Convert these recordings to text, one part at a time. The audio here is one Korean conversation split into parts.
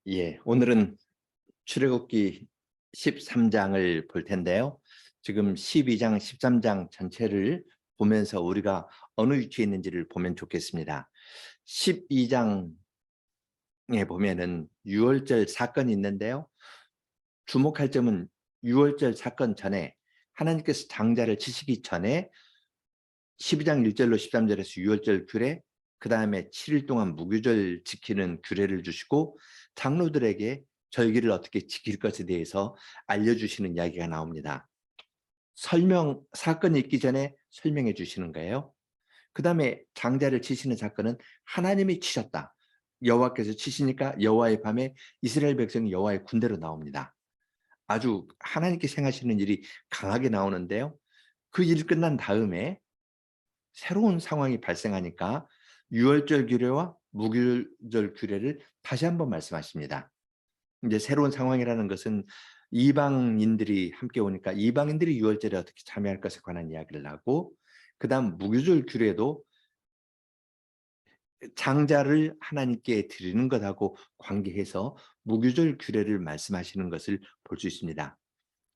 예, 오늘은 출애굽기 13장을 볼 텐데요. 지금 12장, 13장 전체를 보면서 우리가 어느 위치에 있는지를 보면 좋겠습니다. 12장에 보면은 유월절 사건이 있는데요. 주목할 점은 유월절 사건 전에 하나님께서 장자를 치시기 전에 12장 1절로 13절에서 유월절 규례, 그 다음에 7일 동안 무교절 지키는 규례를 주시고 장로들에게 절기를 어떻게 지킬 것에 대해서 알려주시는 이야기가 나옵니다. 사건이 있기 전에 설명해 주시는 거예요. 그 다음에 장자를 치시는 사건은 하나님이 치셨다. 여호와께서 치시니까 여호와의 밤에 이스라엘 백성이 여호와의 군대로 나옵니다. 아주 하나님께 행하시는 일이 강하게 나오는데요. 그 일 끝난 다음에 새로운 상황이 발생하니까 유월절 규례와 무교절 규례를 다시 한번 말씀하십니다. 이제 새로운 상황이라는 것은 이방인들이 함께 오니까 이방인들이 유월절에 어떻게 참여할 것에 관한 이야기를 하고, 그다음 무교절 규례도 장자를 하나님께 드리는 것하고 관계해서 무교절 규례를 말씀하시는 것을 볼 수 있습니다.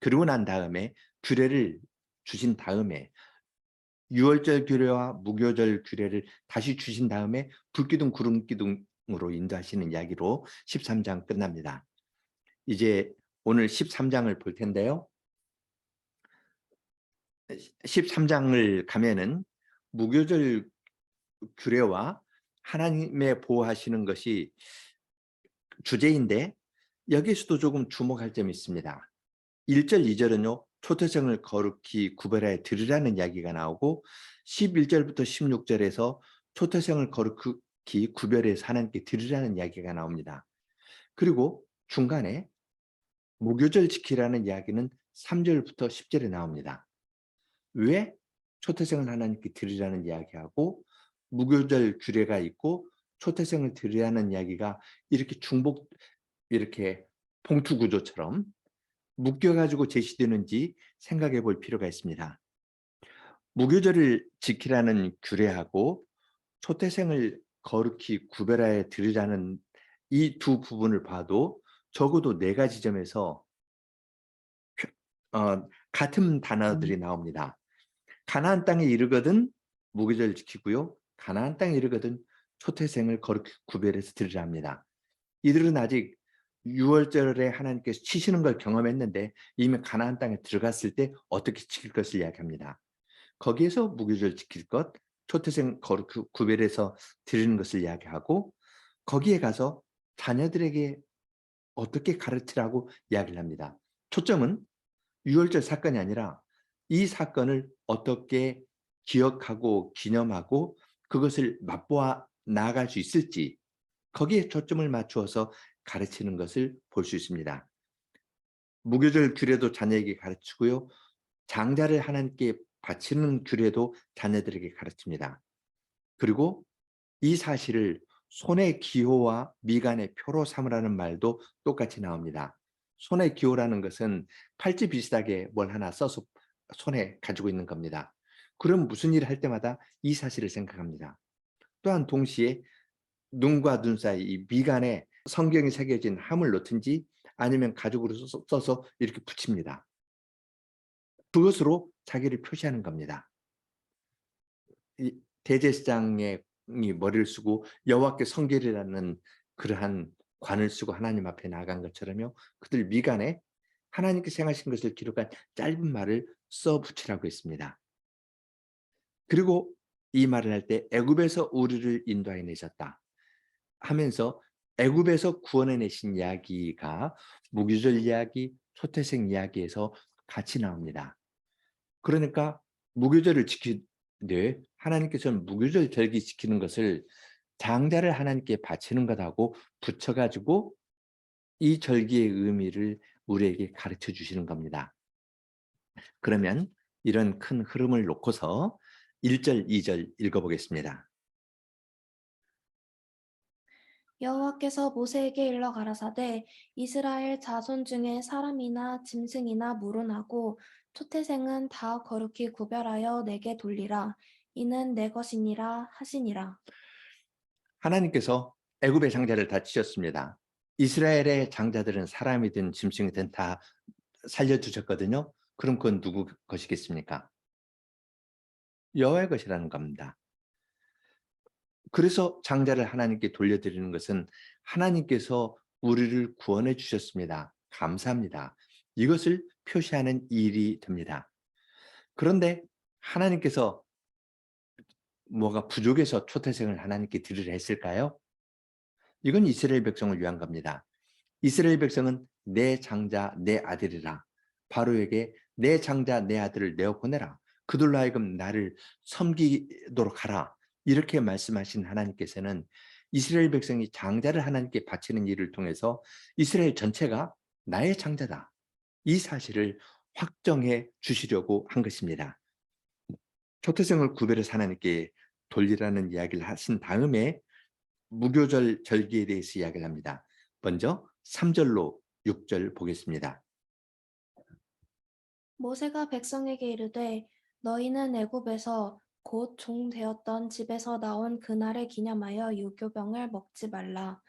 그러고 난 다음에 규례를 주신 다음에 유월절 규례와 무교절 규례를 다시 주신 다음에 불기둥 구름기둥으로 인도하시는 이야기로 13장 끝납니다. 이제 오늘 13장을 볼 텐데요. 13장을 가면은 무교절 규례와 하나님의 보호하시는 것이 주제인데, 여기서도 조금 주목할 점이 있습니다. 1절, 2절은요. 초태생을 거룩히 구별하여 드리라는 이야기가 나오고, 11절부터 16절에서 초태생을 거룩히 구별해서 하나님께 드리라는 이야기가 나옵니다. 그리고 중간에 무교절 지키라는 이야기는 3절부터 10절에 나옵니다. 왜 초태생을 하나님께 드리라는 이야기하고 무교절 규례가 있고 초태생을 드리라는 이야기가 이렇게 이렇게 봉투 구조처럼 묶여가지고 제시되는지 생각해 볼 필요가 있습니다. 무교절을 지키라는 규례하고 초태생을 거룩히 구별하여 드리라는 이 두 부분을 봐도 적어도 네 가지 점에서 같은 단어들이 나옵니다. 가나안 땅에 이르거든 무교절 지키고요. 가나안 땅에 이르거든 초태생을 거룩히 구별해서 드리라 합니다. 이들은 아직 유월절에 하나님께서 치시는 걸 경험했는데 이미 가나안 땅에 들어갔을 때 어떻게 지킬 것을 이야기합니다. 거기에서 무교절 지킬 것, 초태생 거룩히 구별해서 드리는 것을 이야기하고, 거기에 가서 자녀들에게 어떻게 가르치라고 이야기를 합니다. 초점은 유월절 사건이 아니라 이 사건을 어떻게 기억하고 기념하고 그것을 맛보아 나아갈 수 있을지, 거기에 초점을 맞추어서 가르치는 것을 볼 수 있습니다. 무교절 규례도 자녀에게 가르치고요. 장자를 하나님께 바치는 규례도 자녀들에게 가르칩니다. 그리고 이 사실을 손의 기호와 미간의 표로 삼으라는 말도 똑같이 나옵니다. 손의 기호라는 것은 팔찌 비슷하게 뭘 하나 써서 손에 가지고 있는 겁니다. 그럼 무슨 일을 할 때마다 이 사실을 생각합니다. 또한 동시에 눈과 눈 사이 이 미간에 성경이 새겨진 함을 놓든지 아니면 가죽으로 써서 이렇게 붙입니다. 그것으로 자기를 표시하는 겁니다. 이 대제사장이 머리를 쓰고 여호와께 성결이라는 그러한 관을 쓰고 하나님 앞에 나아간 것처럼요. 그들 미간에 하나님께서 행하신 것을 기록한 짧은 말을 써 붙이라고 했습니다. 그리고 이 말을 할 때 애굽에서 우리를 인도하여 내셨다 하면서 애굽에서 구원해 내신 이야기가 무교절 이야기, 초태생 이야기에서 같이 나옵니다. 그러니까 무교절을 지키되 하나님께서는 무교절 절기 지키는 것을 장자를 하나님께 바치는 것하고 붙여가지고 이 절기의 의미를 우리에게 가르쳐 주시는 겁니다. 그러면 이런 큰 흐름을 놓고서 1절, 2절 읽어보겠습니다. 여호와께서 모세에게 일러 가라사대 이스라엘 자손 중에 사람이나 짐승이나 물어나고 초태생은 다 거룩히 구별하여 내게 돌리라. 이는 내 것이니라 하시니라. 하나님께서 애굽의 장자를 다 치셨습니다. 이스라엘의 장자들은 사람이든 짐승이든 다 살려두셨거든요. 그럼 그건 누구 것이겠습니까? 여호와의 것이라는 겁니다. 그래서 장자를 하나님께 돌려드리는 것은 하나님께서 우리를 구원해 주셨습니다. 감사합니다. 이것을 표시하는 일이 됩니다. 그런데 하나님께서 뭐가 부족해서 초태생을 하나님께 드리려 했을까요? 이건 이스라엘 백성을 위한 겁니다. 이스라엘 백성은 내 장자 내 아들이라 바로에게 내 장자 내 아들을 내어 보내라. 그들로 하여금 나를 섬기도록 하라. 이렇게 말씀하신 하나님께서는 이스라엘 백성이 장자를 하나님께 바치는 일을 통해서 이스라엘 전체가 나의 장자다. 이 사실을 확정해 주시려고 한 것입니다. 초태생을 구별해서 하나님께 돌리라는 이야기를 하신 다음에 무교절 절기에 대해서 이야기를 합니다. 먼저 3절로 6절 보겠습니다. 모세가 백성에게 이르되 너희는 애굽에서 곧 종 되었던 집에서 나온 그날을 기념하여 유교병을 먹지 말라.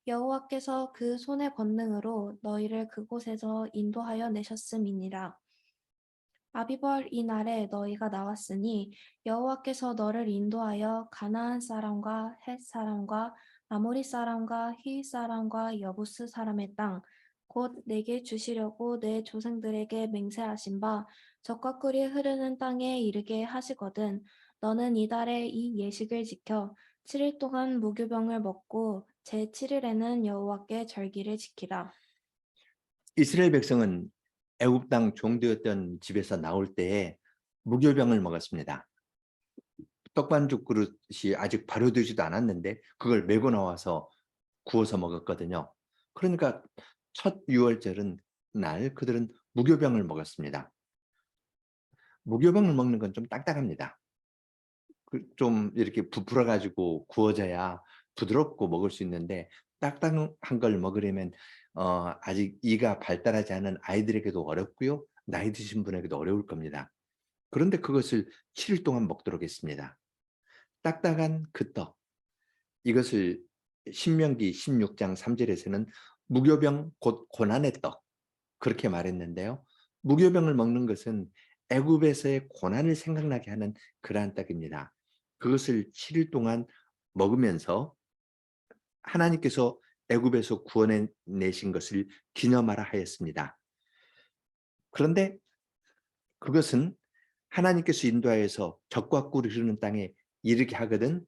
여호와께서 그 손의 권능으로 너희를 그곳에서 인도하여 내셨음이니라. 아비벌 이 날에 너희가 나왔으니 여호와께서 너를 인도하여 가나안 사람과 헷 사람과 아모리 사람과 히윗 사람과 여부스 사람의 땅 곧 내게 주시려고 내 조상들에게 맹세하신 바 젖과 꿀이 흐르는 땅에 이르게 하시거든. 너는 이달에 이 예식을 지켜 7일 동안 무교병을 먹고 제 7일에는 여호와께 절기를 지키라. 이스라엘 백성은 애굽 땅 종되었던 집에서 나올 때에 무교병을 먹었습니다. 떡반죽 그릇이 아직 발효되지도 않았는데 그걸 메고 나와서 구워서 먹었거든요. 그러니까 첫 유월절은 날 그들은 무교병을 먹었습니다. 무교병을 먹는 건 좀 딱딱합니다. 좀 이렇게 부풀어 가지고 구워져야 부드럽고 먹을 수 있는데 딱딱한 걸 먹으려면 아직 이가 발달하지 않은 아이들에게도 어렵고요. 나이 드신 분에게도 어려울 겁니다. 그런데 그것을 7일 동안 먹도록 했습니다. 딱딱한 그 떡, 이것을 신명기 16장 3절에서는 무교병 곧 고난의 떡 그렇게 말했는데요. 무교병을 먹는 것은 애굽에서의 고난을 생각나게 하는 그러한 떡입니다. 그것을 7일 동안 먹으면서 하나님께서 애굽에서 구원해 내신 것을 기념하라 하였습니다. 그런데 그것은 하나님께서 인도하여서 젖과 꿀이 흐르는 땅에 이르게 하거든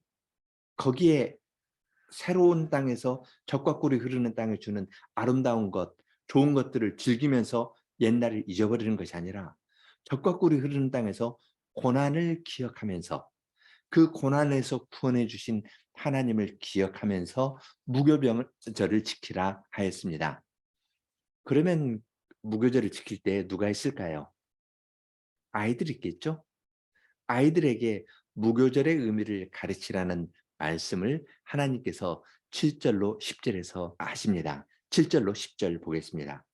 거기에 새로운 땅에서 젖과 꿀이 흐르는 땅에 주는 아름다운 것, 좋은 것들을 즐기면서 옛날을 잊어버리는 것이 아니라 젖과 꿀이 흐르는 땅에서 고난을 기억하면서 그 고난에서 구원해 주신 하나님을 기억하면서 무교병절을 지키라 하였습니다. 그러면 무교절을 지킬 때 누가 있을까요? 아이들이 있겠죠? 아이들에게 무교절의 의미를 가르치라는 말씀을 하나님께서 7절로 10절에서 하십니다. 7절로 10절 보겠습니다.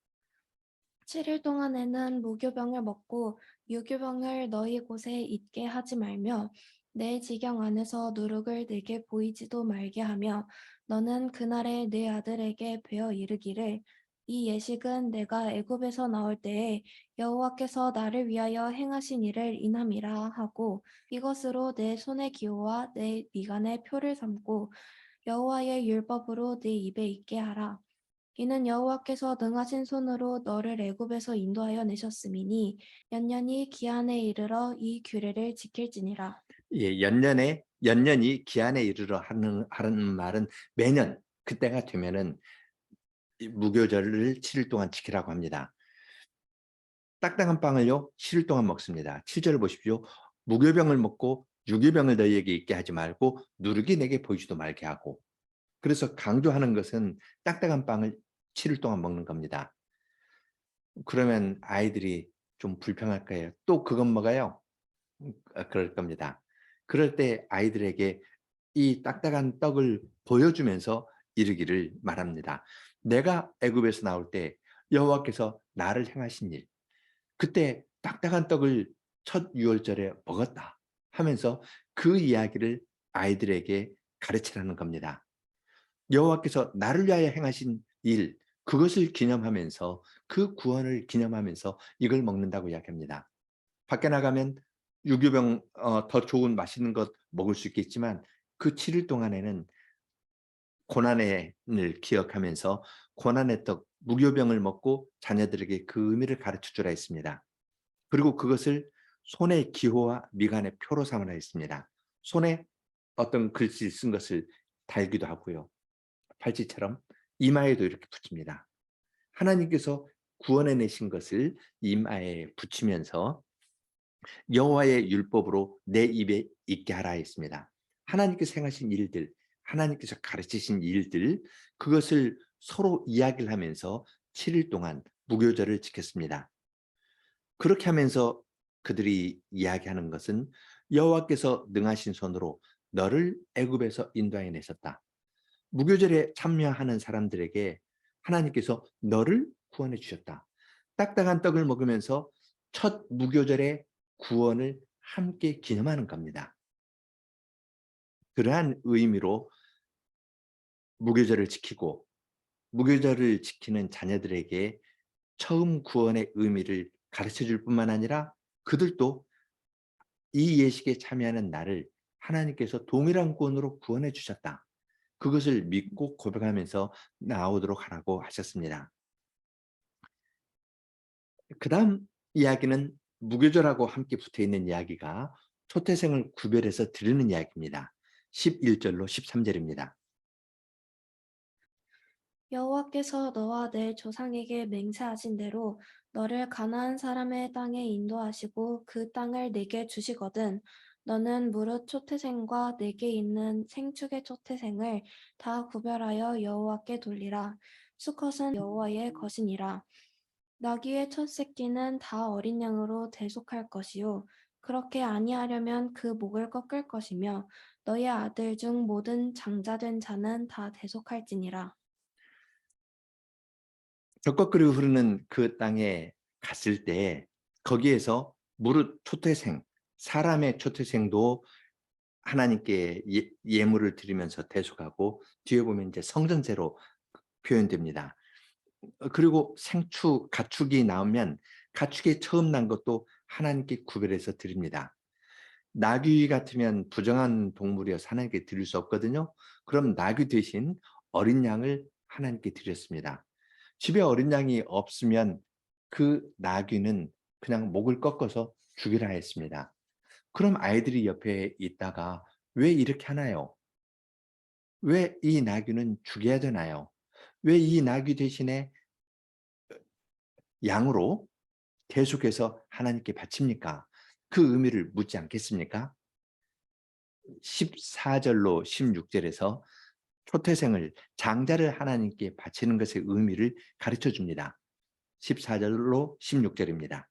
7일 동안에는 무교병을 먹고 유교병을 너희 곳에 있게 하지 말며 내 지경 안에서 누룩을 내게 보이지도 말게 하며 너는 그날에 내 아들에게 베어 이르기를 이 예식은 내가 애굽에서 나올 때에 여호와께서 나를 위하여 행하신 일을 인함이라 하고 이것으로 내 손의 기호와 내 미간의 표를 삼고 여호와의 율법으로 내 입에 있게 하라. 이는 여호와께서 능하신 손으로 너를 애굽에서 인도하여 내셨음이니 연년이 기한에 이르러 이 규례를 지킬지니라. 예, 연년이 기한에 이르러 하는 말은 매년 그때가 되면은 무교절을 7일 동안 지키라고 합니다. 딱딱한 빵을요 7일 동안 먹습니다. 7절 보십시오. 무교병을 먹고 유교병을 너희에게 있게 하지 말고 누룩이 내게 보이지도 말게 하고 그래서 강조하는 것은 딱딱한 빵을 7일 동안 먹는 겁니다. 그러면 아이들이 좀 불평할 거예요. 또 그것 먹어요? 그럴 겁니다. 그럴 때 아이들에게 이 딱딱한 떡을 보여주면서 이르기를 말합니다. 내가 애굽에서 나올 때 여호와께서 나를 행하신 일, 그때 딱딱한 떡을 첫 유월절에 먹었다 하면서 그 이야기를 아이들에게 가르치라는 겁니다. 여호와께서 나를 위하여 행하신 일, 그것을 기념하면서 그 구원을 기념하면서 이걸 먹는다고 이야기합니다. 밖에 나가면 유교병 더 좋은 맛있는 것 먹을 수 있겠지만 그 7일 동안에는 고난을 기억하면서 고난의 떡, 무교병을 먹고 자녀들에게 그 의미를 가르쳐 주라 했습니다. 그리고 그것을 손의 기호와 미간의 표로 삼으라 했습니다. 손에 어떤 글씨 쓴 것을 달기도 하고요. 팔찌처럼 이마에도 이렇게 붙입니다. 하나님께서 구원해 내신 것을 이마에 붙이면서 여호와의 율법으로 내 입에 있게 하라 했습니다. 하나님께서 행하신 일들, 하나님께서 가르치신 일들, 그것을 서로 이야기를 하면서 7일 동안 무교절을 지켰습니다. 그렇게 하면서 그들이 이야기하는 것은 여호와께서 능하신 손으로 너를 애굽에서 인도하여 내셨다. 무교절에 참여하는 사람들에게 하나님께서 너를 구원해 주셨다. 딱딱한 떡을 먹으면서 첫 무교절의 구원을 함께 기념하는 겁니다. 그러한 의미로 무교절을 지키고 무교절을 지키는 자녀들에게 처음 구원의 의미를 가르쳐 줄 뿐만 아니라 그들도 이 예식에 참여하는 나를 하나님께서 동일한 구원으로 구원해 주셨다. 그것을 믿고 고백하면서 나오도록 하라고 하셨습니다. 그다음 이야기는 무교절하고 함께 붙어 있는 이야기가 초태생을 구별해서 드리는 이야기입니다. 11절로 13절입니다. 여호와께서 너와 내 조상에게 맹세하신 대로 너를 가나안 사람의 땅에 인도하시고 그 땅을 내게 주시거든 너는 무릇 초태생과 내게 있는 생축의 초태생을 다 구별하여 여호와께 돌리라. 수컷은 여호와의 것이니라. 나귀의 첫 새끼는 다 어린 양으로 대속할 것이요 그렇게 아니하려면 그 목을 꺾을 것이며 너의 아들 중 모든 장자된 자는 다 대속할지니라. 젖거리로 흐르는 그 땅에 갔을 때 거기에서 무릇 초태생, 사람의 초태생도 하나님께 예물을 드리면서 대속하고 뒤에 보면 이제 성전세로 표현됩니다. 그리고 생축, 가축이 나오면 가축이 처음 난 것도 하나님께 구별해서 드립니다. 나귀 같으면 부정한 동물이어서 하나님께 드릴 수 없거든요. 그럼 나귀 대신 어린 양을 하나님께 드렸습니다. 집에 어린 양이 없으면 그 나귀는 그냥 목을 꺾어서 죽이라 했습니다. 그럼 아이들이 옆에 있다가 왜 이렇게 하나요? 왜 이 나귀는 죽여야 되나요? 왜 이 나귀 대신에 양으로 계속해서 하나님께 바칩니까? 그 의미를 묻지 않겠습니까? 14절로 16절에서 초태생을 장자를 하나님께 바치는 것의 의미를 가르쳐 줍니다. 14절로 16절입니다.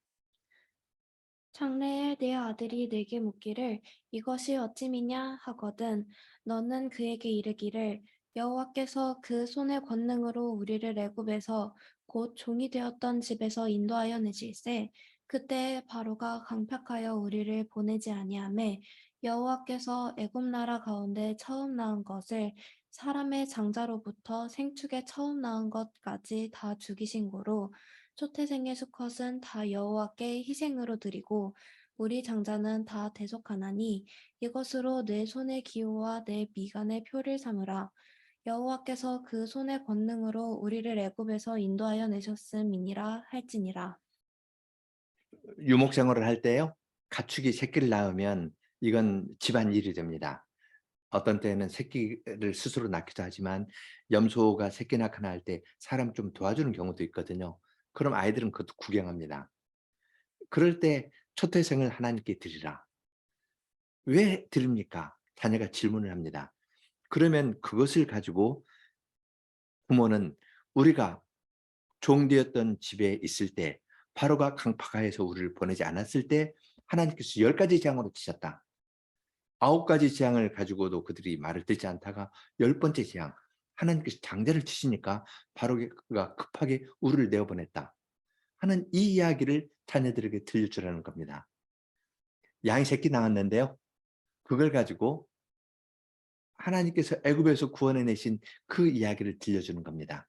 장래에 내 아들이 내게 묻기를 이것이 어찌미냐 하거든 너는 그에게 이르기를 여호와께서 그 손의 권능으로 우리를 애굽에서 곧 종이 되었던 집에서 인도하여 내실세 그때 바로가 강팍하여 우리를 보내지 아니하매 여호와께서 애굽 나라 가운데 처음 낳은 것을 사람의 장자로부터 생축에 처음 낳은 것까지 다 죽이신 고로 초태생의 수컷은 다 여호와께 희생으로 드리고 우리 장자는 다 대속하나니 이것으로 내 손의 기호와 내 미간의 표를 삼으라. 여호와께서 그 손의 권능으로 우리를 애굽에서 인도하여 내셨음이니라 할지니라. 유목 생활을 할 때요. 가축이 새끼를 낳으면 이건 집안 일이 됩니다. 어떤 때는 새끼를 스스로 낳기도 하지만 염소가 새끼 낳거나 할 때 사람 좀 도와주는 경우도 있거든요. 그럼 아이들은 그것도 구경합니다. 그럴 때 초태생을 하나님께 드리라. 왜 드립니까? 자녀가 질문을 합니다. 그러면 그것을 가지고 부모는 우리가 종되었던 집에 있을 때 바로가 강팍하여서 우리를 보내지 않았을 때 하나님께서 10가지 재앙으로 치셨다. 9가지 재앙을 가지고도 그들이 말을 듣지 않다가 10번째 재앙 하나님께서 장자를 치시니까 바로가 급하게 우리를 내어보냈다 하는 이 이야기를 자녀들에게 들려주라는 겁니다. 양이 새끼 나왔는데요. 그걸 가지고 하나님께서 애굽에서 구원해 내신 그 이야기를 들려주는 겁니다.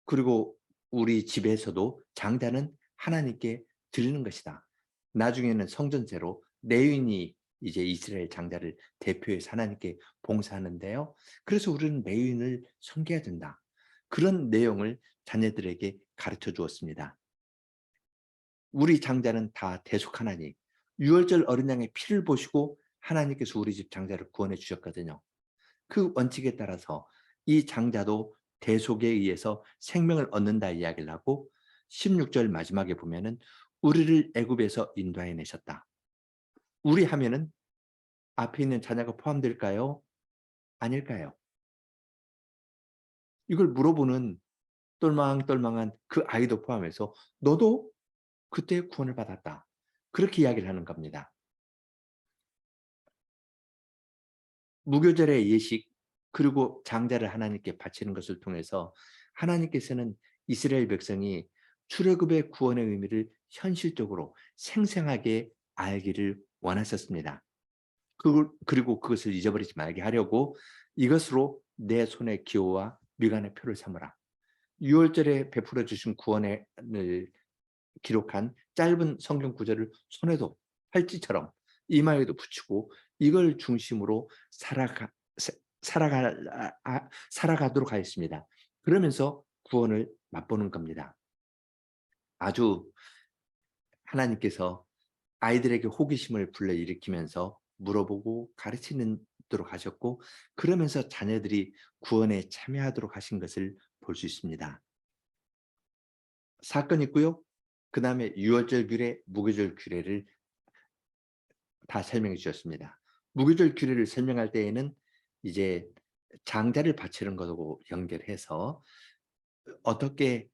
그리고 우리 집에서도 장자는 하나님께 드리는 것이다. 나중에는 성전세로 레위인이 이제 이스라엘 장자를 대표해서 하나님께 봉사하는데요. 그래서 우리는 레위인을 섬겨야 된다. 그런 내용을 자녀들에게 가르쳐 주었습니다. 우리 장자는 다 대속하나니 유월절 어린 양의 피를 보시고 하나님께서 우리 집 장자를 구원해 주셨거든요. 그 원칙에 따라서 이 장자도 대속에 의해서 생명을 얻는다 이야기를 하고 16절 마지막에 보면은 우리를 애굽에서 인도해 내셨다. 우리 하면은 앞에 있는 자녀가 포함될까요? 아닐까요? 이걸 물어보는 똘망똘망한 그 아이도 포함해서 너도 그때 구원을 받았다. 그렇게 이야기를 하는 겁니다. 무교절의 예식 그리고 장자를 하나님께 바치는 것을 통해서 하나님께서는 이스라엘 백성이 출애굽의 구원의 의미를 현실적으로 생생하게 알기를 원하셨습니다. 그리고 그것을 잊어버리지 말게 하려고 이것으로 내 손의 기호와 미간의 표를 삼으라. 6월절에 베풀어 주신 구원을 기록한 짧은 성경 구절을 손에도 팔찌처럼 이마에도 붙이고 이걸 중심으로 살아가도록 하였습니다. 그러면서 구원을 맛보는 겁니다. 아주 하나님께서 아이들에게 호기심을 불러일으키면서 물어보고 가르치도록 하셨고 그러면서 자녀들이 구원에 참여하도록 하신 것을 볼 수 있습니다. 사건이 있고요. 그 다음에 유월절 규례, 무교절 규례를 다 설명해 주셨습니다. 무교절 규례를 설명할 때에는 이제 장자를 바치는 것하고 연결해서 어떻게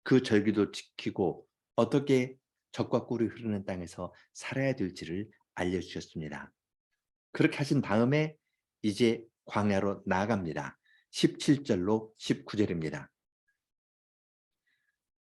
그 절기도 지키고 어떻게 젖과 꿀이 흐르는 땅에서 살아야 될지를 알려주셨습니다. 그렇게 하신 다음에 이제 광야로 나아갑니다. 17절로 19절입니다.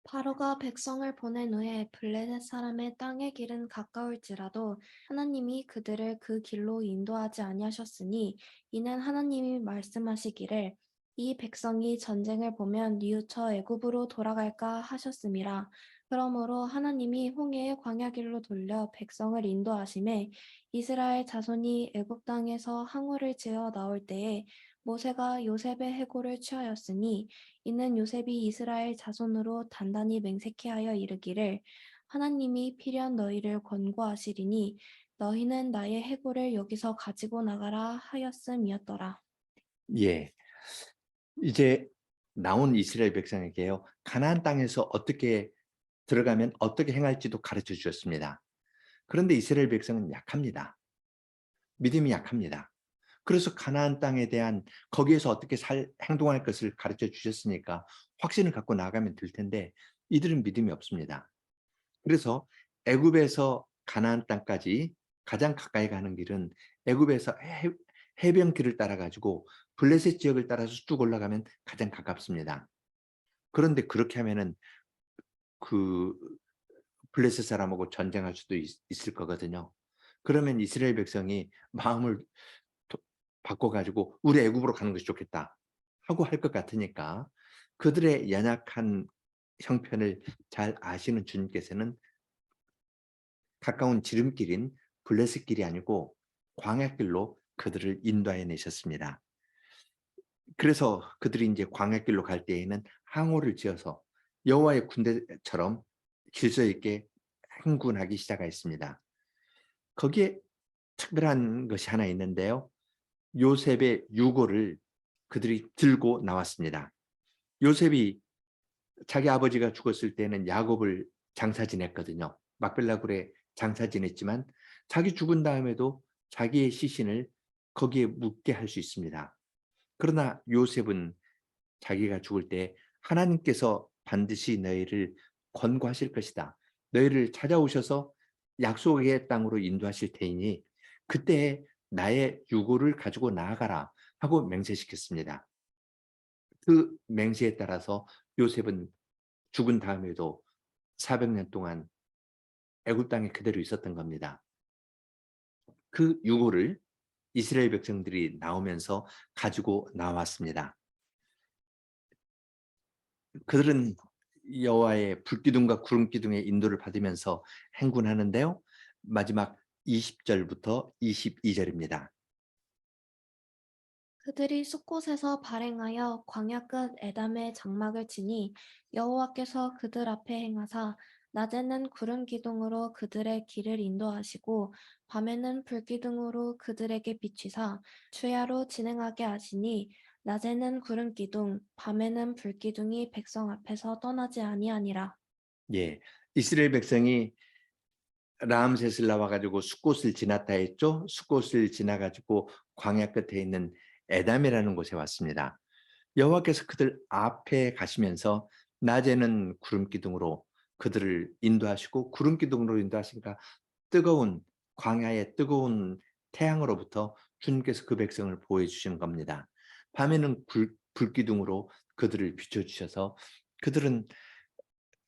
바로가 백성을 보낸 후에 블레셋 사람의 땅의 길은 가까울지라도 하나님이 그들을 그 길로 인도하지 아니하셨으니 이는 하나님이 말씀하시기를 이 백성이 전쟁을 보면 뉘우쳐 애굽으로 돌아갈까 하셨음이라. 그러므로 하나님이 홍해의 광야길로 돌려 백성을 인도하심에 이스라엘 자손이 애굽 땅에서 항우를 지어 나올 때에 모세가 요셉의 해골을 취하였으니 이는 요셉이 이스라엘 자손으로 단단히 맹세케 하여 이르기를 하나님이 필연 너희를 권고하시리니 너희는 나의 해골을 여기서 가지고 나가라 하였음이었더라. 예, 이제 나온 이스라엘 백성에게요. 가나안 땅에서 어떻게 들어가면 어떻게 행할지도 가르쳐 주셨습니다. 그런데 이스라엘 백성은 약합니다. 믿음이 약합니다. 그래서 가나안 땅에 대한 거기에서 어떻게 행동할 것을 가르쳐 주셨으니까 확신을 갖고 나가면 될 텐데 이들은 믿음이 없습니다. 그래서 애굽에서 가나안 땅까지 가장 가까이 가는 길은 애굽에서 해변길을 따라 가지고 블레셋 지역을 따라서 쭉 올라가면 가장 가깝습니다. 그런데 그렇게 하면은 그 블레셋 사람하고 전쟁할 수도 있을 거거든요. 그러면 이스라엘 백성이 마음을 바꿔가지고 우리 애굽으로 가는 것이 좋겠다 하고 할 것 같으니까 그들의 연약한 형편을 잘 아시는 주님께서는 가까운 지름길인 블레셋길이 아니고 광야길로 그들을 인도해 내셨습니다. 그래서 그들이 이제 광야길로 갈 때에는 항오를 지어서 여호와의 군대처럼 질서 있게 행군하기 시작했습니다. 거기에 특별한 것이 하나 있는데요. 요셉의 유고를 그들이 들고 나왔습니다. 요셉이 자기 아버지가 죽었을 때는 야곱을 장사 지냈거든요. 막벨라 굴에 장사 지냈지만 자기 죽은 다음에도 자기의 시신을 거기에 묻게 할 수 있습니다. 그러나 요셉은 자기가 죽을 때 하나님께서 반드시 너희를 권고하실 것이다. 너희를 찾아오셔서 약속의 땅으로 인도하실 테이니 그때 나의 유고를 가지고 나아가라 하고 맹세시켰습니다. 그 맹세에 따라서 요셉은 죽은 다음에도 400년 동안 애굽 땅에 그대로 있었던 겁니다. 그 유고를 이스라엘 백성들이 나오면서 가지고 나왔습니다. 그들은 여호와의 불기둥과 구름기둥의 인도를 받으면서 행군하는데요. 마지막 20절부터 22절입니다. 그들이 숫곳에서 발행하여 광야 끝 에담의 장막을 치니 여호와께서 그들 앞에 행하사 낮에는 구름 기둥으로 그들의 길을 인도하시고 밤에는 불 기둥으로 그들에게 비치사 주야로 진행하게 하시니 낮에는 구름 기둥 밤에는 불 기둥이 백성 앞에서 떠나지 아니하니라. 예, 이스라엘 백성이 라암셋을 나와 가지고 숫곳을 지났다 했죠. 숫곳을 지나 가지고 광야 끝에 있는 에담이라는 곳에 왔습니다. 여호와께서 그들 앞에 가시면서 낮에는 구름 기둥으로 그들을 인도하시고, 구름 기둥으로 인도하시니까 뜨거운 광야의 뜨거운 태양으로부터 주님께서 그 백성을 보호해 주시는 겁니다. 밤에는 불기둥으로 그들을 비춰 주셔서 그들은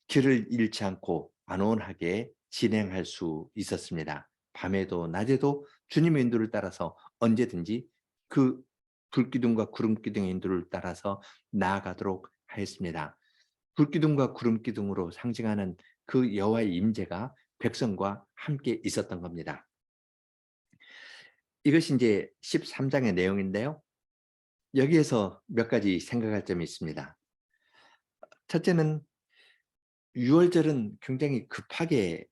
길을 잃지 않고 안온하게 진행할 수 있었습니다. 밤에도 낮에도 주님의 인도를 따라서 언제든지 그 불기둥과 구름기둥의 인도를 따라서 나아가도록 하였습니다. 불기둥과 구름기둥으로 상징하는 그 여호와의 임재가 백성과 함께 있었던 겁니다. 이것이 이제 13장의 내용인데요. 여기에서 몇 가지 생각할 점이 있습니다. 첫째는 6월절은 굉장히 급하게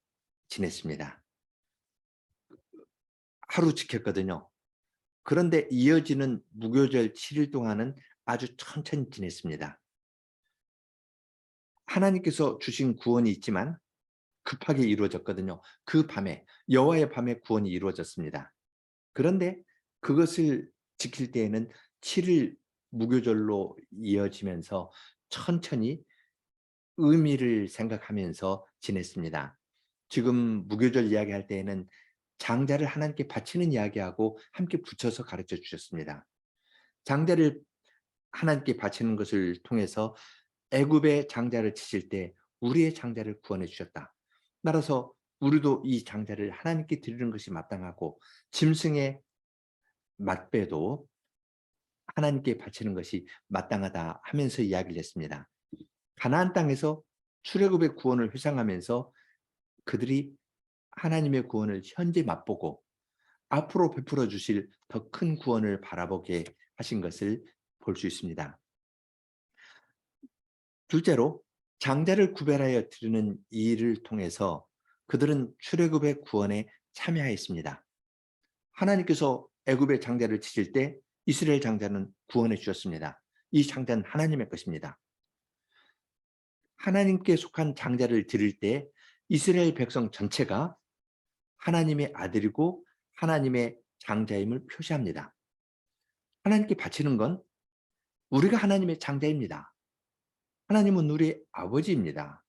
지냈습니다. 하루 지켰거든요. 그런데 이어지는 무교절 7일 동안은 아주 천천히 지냈습니다. 하나님께서 주신 구원이 있지만 급하게 이루어졌거든요. 그 밤에, 여호와의 밤에 구원이 이루어졌습니다. 그런데 그것을 지킬 때에는 7일 무교절로 이어지면서 천천히 의미를 생각하면서 지냈습니다. 지금 무교절 이야기할 때에는 장자를 하나님께 바치는 이야기하고 함께 붙여서 가르쳐 주셨습니다. 장자를 하나님께 바치는 것을 통해서 애굽의 장자를 치실 때 우리의 장자를 구원해 주셨다. 따라서 우리도 이 장자를 하나님께 드리는 것이 마땅하고, 짐승의 맛배도 하나님께 바치는 것이 마땅하다 하면서 이야기를 했습니다. 가나안 땅에서 출애굽의 구원을 회상하면서 그들이 하나님의 구원을 현재 맛보고 앞으로 베풀어 주실 더 큰 구원을 바라보게 하신 것을 볼 수 있습니다. 둘째로, 장자를 구별하여 드리는 이 일을 통해서 그들은 출애굽의 구원에 참여하였습니다. 하나님께서 애굽의 장자를 치실 때 이스라엘 장자는 구원해 주셨습니다. 이 장자는 하나님의 것입니다. 하나님께 속한 장자를 드릴 때 이스라엘 백성 전체가 하나님의 아들이고 하나님의 장자임을 표시합니다. 하나님께 바치는 건 우리가 하나님의 장자입니다. 하나님은 우리의 아버지입니다.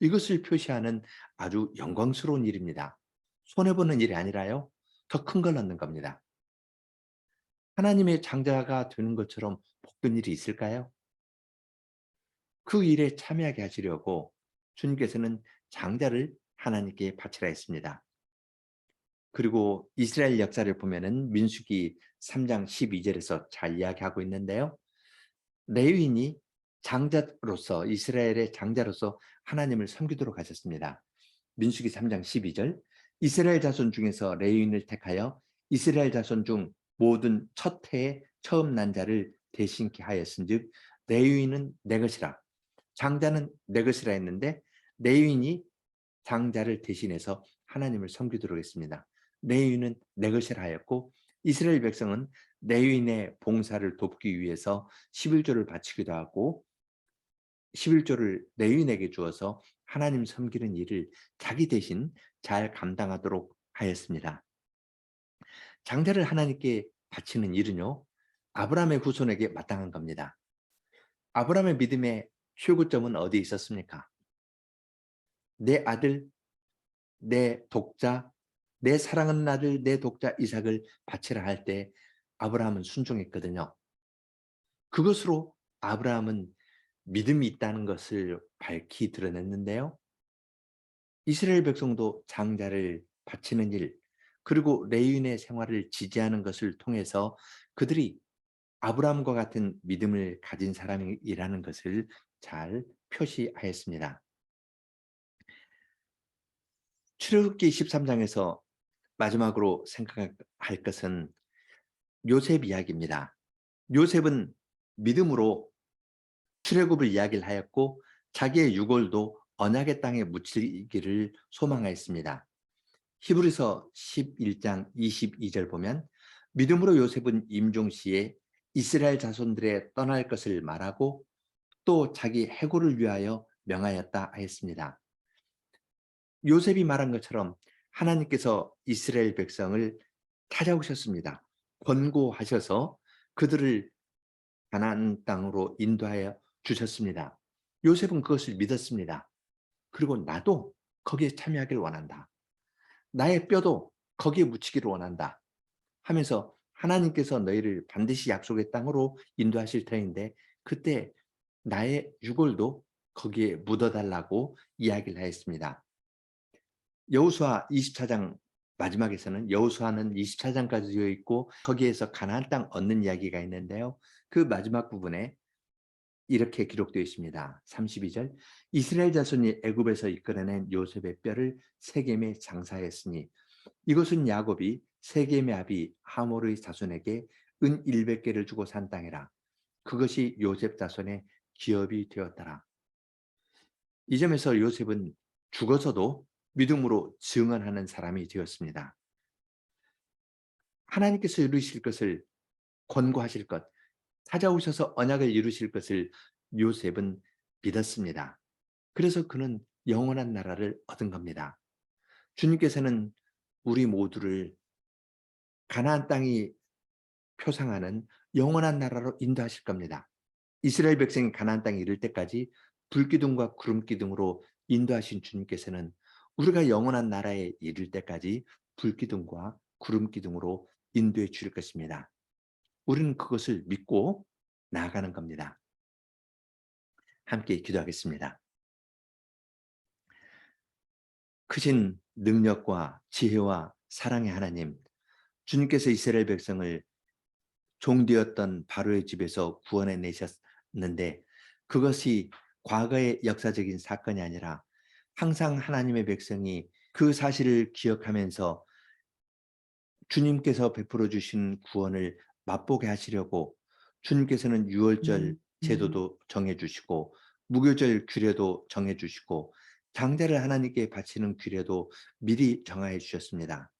이것을 표시하는 아주 영광스러운 일입니다. 손해보는 일이 아니라요, 더 큰 걸 얻는 겁니다. 하나님의 장자가 되는 것처럼 복된 일이 있을까요? 그 일에 참여하게 하시려고 주님께서는 장자를 하나님께 바치라 했습니다. 그리고 이스라엘 역사를 보면은 민수기 3장 12절에서 잘 이야기하고 있는데요. 레위인이 장자로서, 이스라엘의 장자로서 하나님을 섬기도록 하셨습니다. 민수기 3장 12절, 이스라엘 자손 중에서 레위인을 택하여 이스라엘 자손 중 모든 첫 해에 처음 난 자를 대신케 하였은즉 레위인은 내 것이라, 장자는 내 것이라 했는데 레위인이 장자를 대신해서 하나님을 섬기도록 했습니다. 레위인은 내 것이라 하였고, 이스라엘 백성은 레위인의 봉사를 돕기 위해서 11조를 바치기도 하고 11조를 레위인에게 주어서 하나님 섬기는 일을 자기 대신 잘 감당하도록 하였습니다. 장자를 하나님께 바치는 일은요, 아브라함의 후손에게 마땅한 겁니다. 아브라함의 믿음의 최고점은 어디에 있었습니까? 내 아들, 내 독자, 내 사랑하는 아들, 내 독자 이삭을 바치라 할 때 아브라함은 순종했거든요. 그것으로 아브라함은 믿음이 있다는 것을 밝히 드러냈는데요. 이스라엘 백성도 장자를 바치는 일, 그리고 레위인의 생활을 지지하는 것을 통해서 그들이 아브라함과 같은 믿음을 가진 사람이라는 것을 잘 표시하였습니다. 출애굽기 13장에서 마지막으로 생각할 것은 요셉 이야기입니다. 요셉은 믿음으로 출애굽을 이야기를 하였고 자기의 유골도 언약의 땅에 묻히기를 소망하였습니다. 히브리서 11장 22절 보면 믿음으로 요셉은 임종시에 이스라엘 자손들의 떠날 것을 말하고 또 자기 해고를 위하여 명하였다 하였습니다. 요셉이 말한 것처럼 하나님께서 이스라엘 백성을 찾아오셨습니다. 권고하셔서 그들을 가나안 땅으로 인도하여 주셨습니다. 요셉은 그것을 믿었습니다. 그리고 나도 거기에 참여하기를 원한다. 나의 뼈도 거기에 묻히기를 원한다 하면서 하나님께서 너희를 반드시 약속의 땅으로 인도하실 터인데 그때 나의 유골도 거기에 묻어달라고 이야기를 하였습니다. 여호수아 24장 마지막에서는 여호수아는 24장까지 되어 있고 거기에서 가나안 땅 얻는 이야기가 있는데요. 그 마지막 부분에 이렇게 기록되어 있습니다. 32절 이스라엘 자손이 애굽에서 이끌어낸 요셉의 뼈를 세겜에 장사했으니 이것은 야곱이 세겜의 아비 하몰의 자손에게 은 100개를 주고 산 땅이라. 그것이 요셉 자손의 기업이 되었더라. 이 점에서 요셉은 죽어서도 믿음으로 증언하는 사람이 되었습니다. 하나님께서 이루실 것을 권고하실 것, 찾아오셔서 언약을 이루실 것을 요셉은 믿었습니다. 그래서 그는 영원한 나라를 얻은 겁니다. 주님께서는 우리 모두를 가나안 땅이 표상하는 영원한 나라로 인도하실 겁니다. 이스라엘 백성이 가나안 땅에 이를 때까지 불기둥과 구름기둥으로 인도하신 주님께서는 우리가 영원한 나라에 이를 때까지 불기둥과 구름기둥으로 인도해 주실 것입니다. 우리는 그것을 믿고 나아가는 겁니다. 함께 기도하겠습니다. 크신 능력과 지혜와 사랑의 하나님, 주님께서 이스라엘 백성을 종되었던 바로의 집에서 구원해 내셨는데 그것이 과거의 역사적인 사건이 아니라 항상 하나님의 백성이 그 사실을 기억하면서 주님께서 베풀어 주신 구원을 맛보게 하시려고 주님께서는 유월절 제도도 정해 주시고 무교절 규례도 정해 주시고 장자를 하나님께 바치는 규례도 미리 정하여 주셨습니다.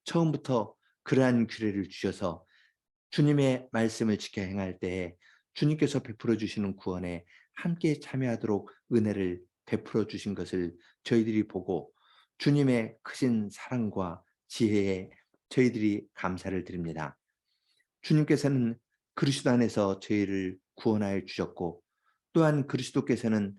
처음부터 그러한 규례를 주셔서 주님의 말씀을 지켜 행할 때에 주님께서 베풀어 주시는 구원에 함께 참여하도록 은혜를 베풀어 주신 것을 저희들이 보고 주님의 크신 사랑과 지혜에 저희들이 감사를 드립니다. 주님께서는 그리스도 안에서 저희를 구원하여 주셨고 또한 그리스도께서는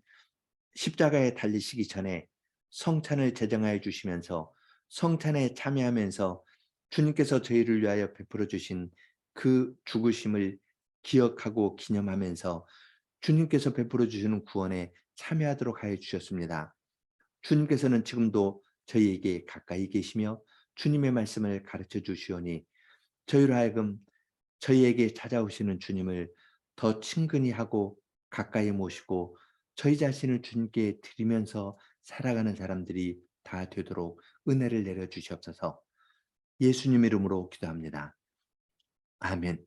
십자가에 달리시기 전에 성찬을 제정하여 주시면서 성찬에 참여하면서 주님께서 저희를 위하여 베풀어 주신 그 죽으심을 기억하고 기념하면서 주님께서 베풀어 주시는 구원에 참여하도록 하여 주셨습니다. 주님께서는 지금도 저희에게 가까이 계시며 주님의 말씀을 가르쳐 주시오니 저희로 하여금 저희에게 찾아오시는 주님을 더 친근히 하고 가까이 모시고 저희 자신을 주님께 드리면서 살아가는 사람들이 다 되도록 은혜를 내려 주시옵소서. 예수님 이름으로 기도합니다. 아멘.